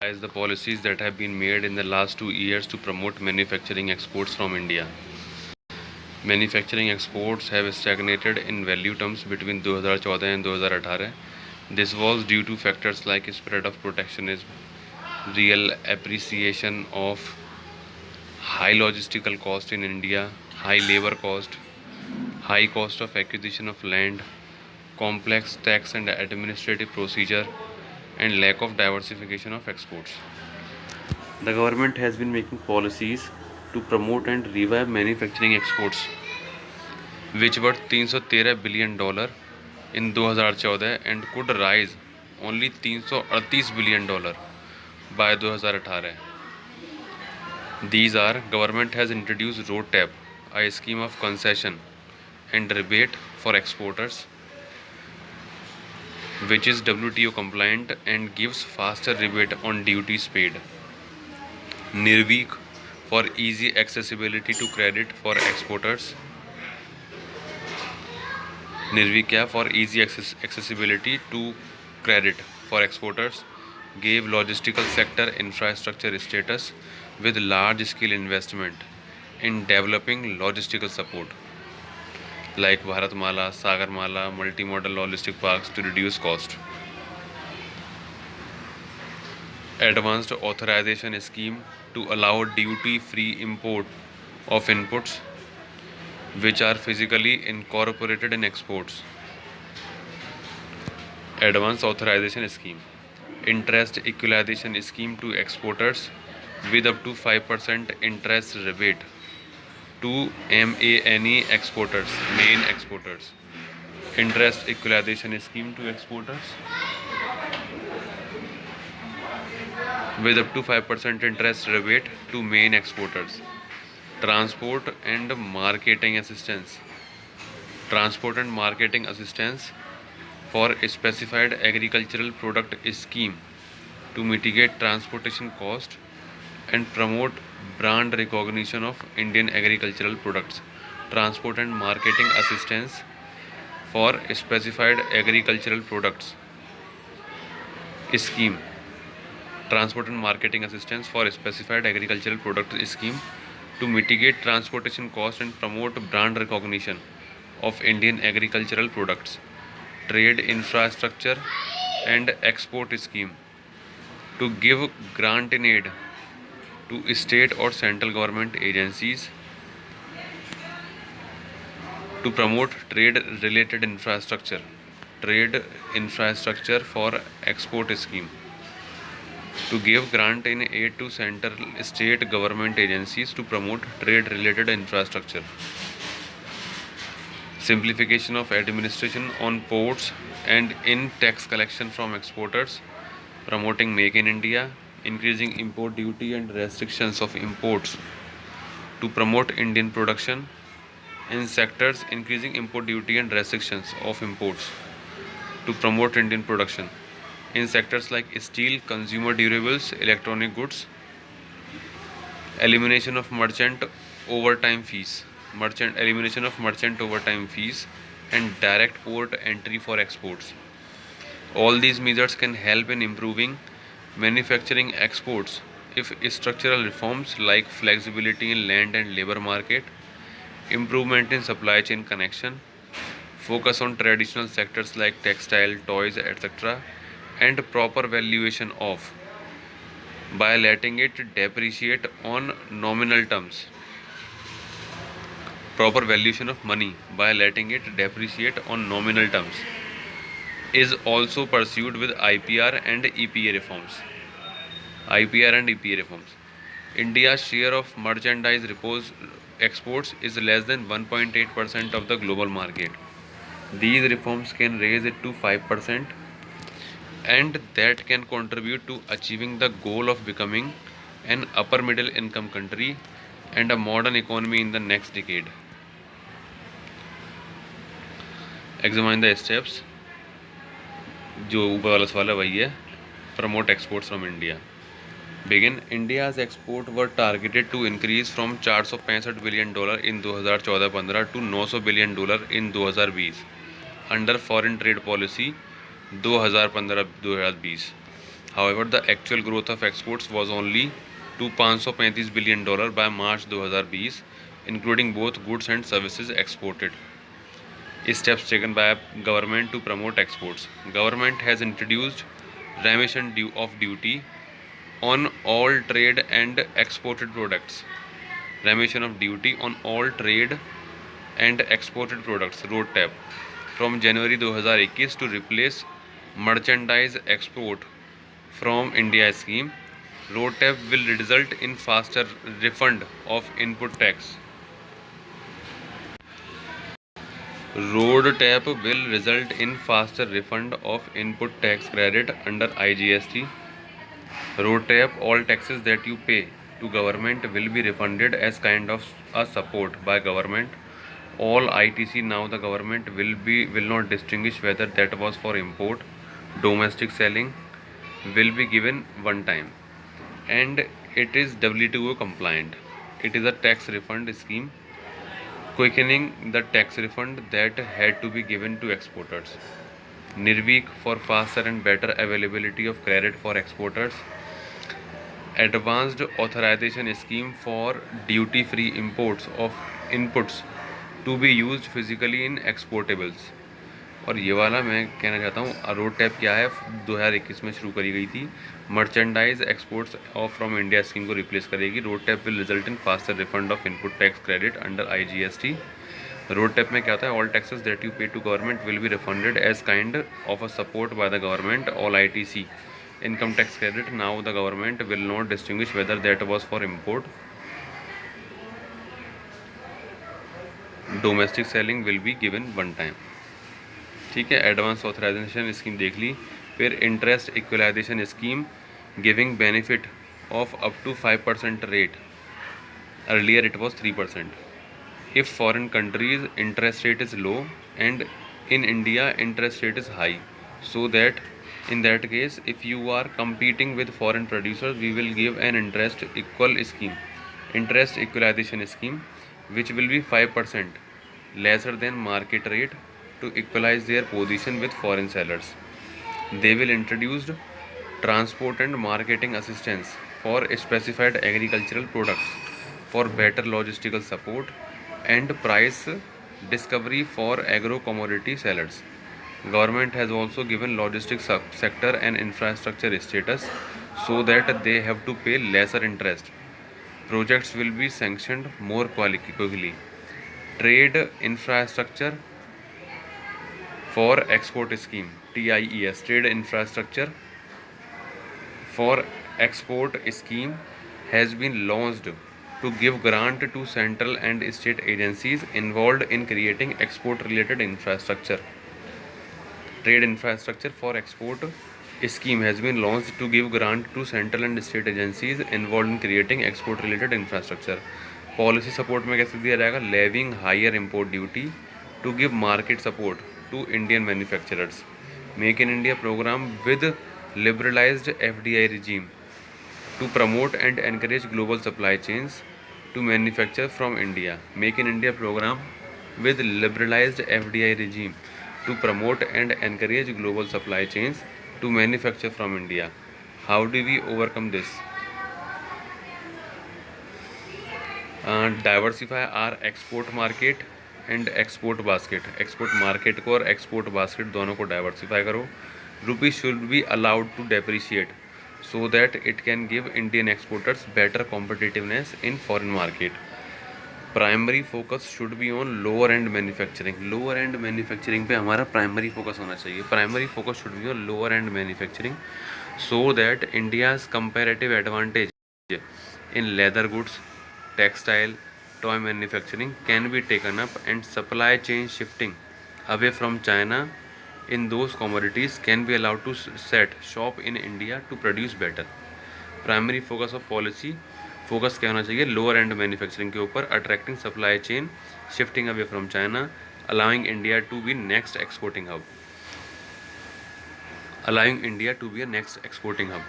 As the policies that have been made in the last 2 years to promote manufacturing exports from India. Manufacturing exports have stagnated in value terms between 2014 and 2018. This was due to factors like spread of protectionism, real appreciation of high logistical cost in India, high labor cost, high cost of acquisition of land, complex tax and administrative procedure, and lack of diversification of exports. The government has been making policies to promote and revive manufacturing exports, which were $313 billion in 2014 and could rise only $338 billion by 2018. These are: government has introduced road tab, a scheme of concession and rebate for exporters, which is WTO compliant and gives faster rebate on duties paid. Nirvik, for easy accessibility to credit for exporters. Nirvikya, for easy accessibility to credit for exporters, gave logistical sector infrastructure status with large scale investment in developing logistical support like Bharatmala, Sagarmala, multimodal logistic parks to reduce cost. Advanced authorization scheme to allow duty-free import of inputs which are physically incorporated in exports. Advanced authorization scheme. Interest equalization scheme to exporters with up to 5% interest rebate to MANE exporters, main exporters. Interest equalization scheme to exporters with up to 5% interest rebate to main exporters. Transport and marketing assistance. Transport and marketing assistance for a specified agricultural product scheme to mitigate transportation cost and promote brand recognition of Indian agricultural products. Transport and marketing assistance for specified agricultural products scheme. Transport and marketing assistance for specified agricultural product scheme to mitigate transportation cost and promote brand recognition of Indian agricultural products. Trade infrastructure and export scheme to give grant in aid to state or central government agencies to promote trade related infrastructure. Trade infrastructure for export scheme to give grant in aid to central state government agencies to promote trade related infrastructure. Simplification of administration on ports and in tax collection from exporters, promoting Make in India, increasing import duty and restrictions of imports to promote Indian production in sectors, increasing import duty and restrictions of imports to promote Indian production in sectors like steel, consumer durables, electronic goods. Elimination of merchant overtime fees and direct port entry for exports. All these measures can help in improving manufacturing exports if structural reforms like flexibility in land and labor market, improvement in supply chain connection, focus on traditional sectors like textile, toys, etc., and proper valuation of by letting it depreciate on nominal terms. Proper valuation of money by letting it depreciate on nominal terms is also pursued with IPR and EPA reforms. IPR and EPA reforms. India's share of merchandise exports is less than 1.8% of the global market. These reforms can raise it to 5%, and that can contribute to achieving the goal of becoming an upper middle income country and a modern economy in the next decade. Examine the steps. जो ऊपर वाला सवाल है वही है, promote exports from India. Begin. India's export were targeted to increase from $465 billion in 2014-15 to $900 billion in 2020 under foreign trade policy 2015-2020. However, the actual growth of exports was only to $535 billion by March 2020, including both goods and services exported. Steps taken by government to promote exports. Government has introduced remission of duty on all trade and exported products. Remission of duty on all trade and exported products (RoDTEP) from January 2021 to replace merchandise export from India scheme. RoDTEP will result in faster refund of input tax. RoDTEP will result in faster refund of input tax credit under IGST. RoDTEP, all taxes that you pay to government will be refunded as kind of a support by government. All ITC now the government will not distinguish whether that was for import, domestic selling, will be given one time, and it is WTO compliant. It is a tax refund scheme quickening the tax refund that had to be given to exporters. Nirvik for faster and better availability of credit for exporters. Advanced authorization scheme for duty-free imports of inputs to be used physically in exportables. और ये वाला मैं कहना चाहता हूँ, RoDTEP क्या है, 2021 में शुरू करी गई थी, merchandise exports of from India scheme को रिप्लेस करेगी. RoDTEP will result in faster refund of input tax credit under IGST. RoDTEP में क्या होता है, all taxes that you pay to government will be refunded as kind of a support by the government. All ITC income tax credit, now the government will not distinguish whether that was for import, domestic selling will be given one time. ठीक है. Advance authorisation scheme देख ली. फिर interest equalisation scheme giving benefit of up to 5% rate. Earlier it was 3%. If foreign countries interest rate is low and in India interest rate is high, so that in that case if you are competing with foreign producers, we will give an interest equalization scheme which will be 5% lesser than market rate to equalize their position with foreign sellers. They will introduce transport and marketing assistance for specified agricultural products for better logistical support and price discovery for agro commodity sellers. Government has also given logistics sector and infrastructure status so that they have to pay lesser interest. Projects will be sanctioned more quickly. Trade infrastructure for export scheme TIES, trade infrastructure for export scheme has been launched to give grant to central and state agencies involved in creating export related infrastructure. Trade infrastructure for export scheme has been launched to give grant to central and state agencies involved in creating export related infrastructure. Policy support में कैसे दिया जाएगा, levying higher import duty to give market support to Indian manufacturers. Make in India program with liberalized FDI regime to promote and encourage global supply chains to manufacture from India. Make in India program with liberalized FDI regime to promote and encourage global supply chains to manufacture from India. How do we overcome this? Diversify our export market and export basket. Export market को और export basket दोनों को diversify करो. Rupee should be allowed to depreciate so that it can give Indian exporters better competitiveness in foreign market. Primary focus should be on lower end manufacturing. Lower end manufacturing पे हमारा primary focus होना चाहिए. Primary focus should be on lower end manufacturing so that India's comparative advantage in leather goods, textile, toy manufacturing can be taken up, and supply chain shifting away from China in those commodities can be allowed to set shop in India to produce better. Primary focus of policy focus क्या होना चाहिए, lower end manufacturing के ऊपर, attracting supply chain, shifting away from China, allowing India to be next exporting hub.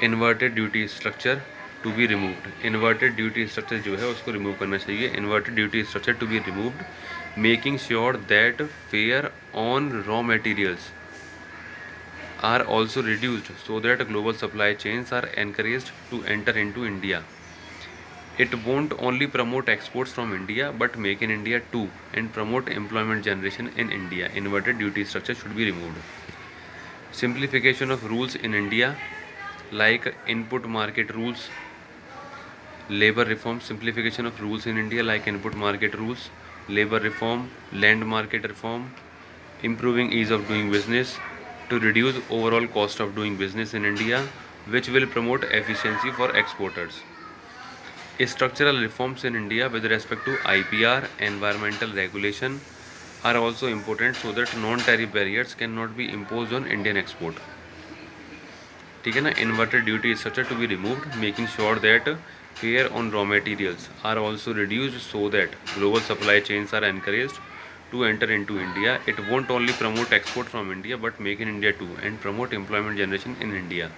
Inverted duty structure to be removed. Inverted duty structure जो है उसको remove करना चाहिए. Inverted duty structure to be removed, making sure that fair on raw materials are also reduced so that global supply chains are encouraged to enter into India. It won't only promote exports from India but make in India too and promote employment generation in India. Inverted duty structure should be removed. Simplification of rules in India like input market rules, labor reform, simplification of rules in India like input market rules, labor reform, land market reform, improving ease of doing business to reduce overall cost of doing business in India, which will promote efficiency for exporters. Structural reforms in India with respect to IPR, environmental regulation are also important so that non-tariff barriers cannot be imposed on Indian export. ठीक है ना. Inverted duty structure to be removed, making sure that fare on raw materials are also reduced so that global supply chains are encouraged to enter into India. It won't only promote export from India but make in India too and promote employment generation in India.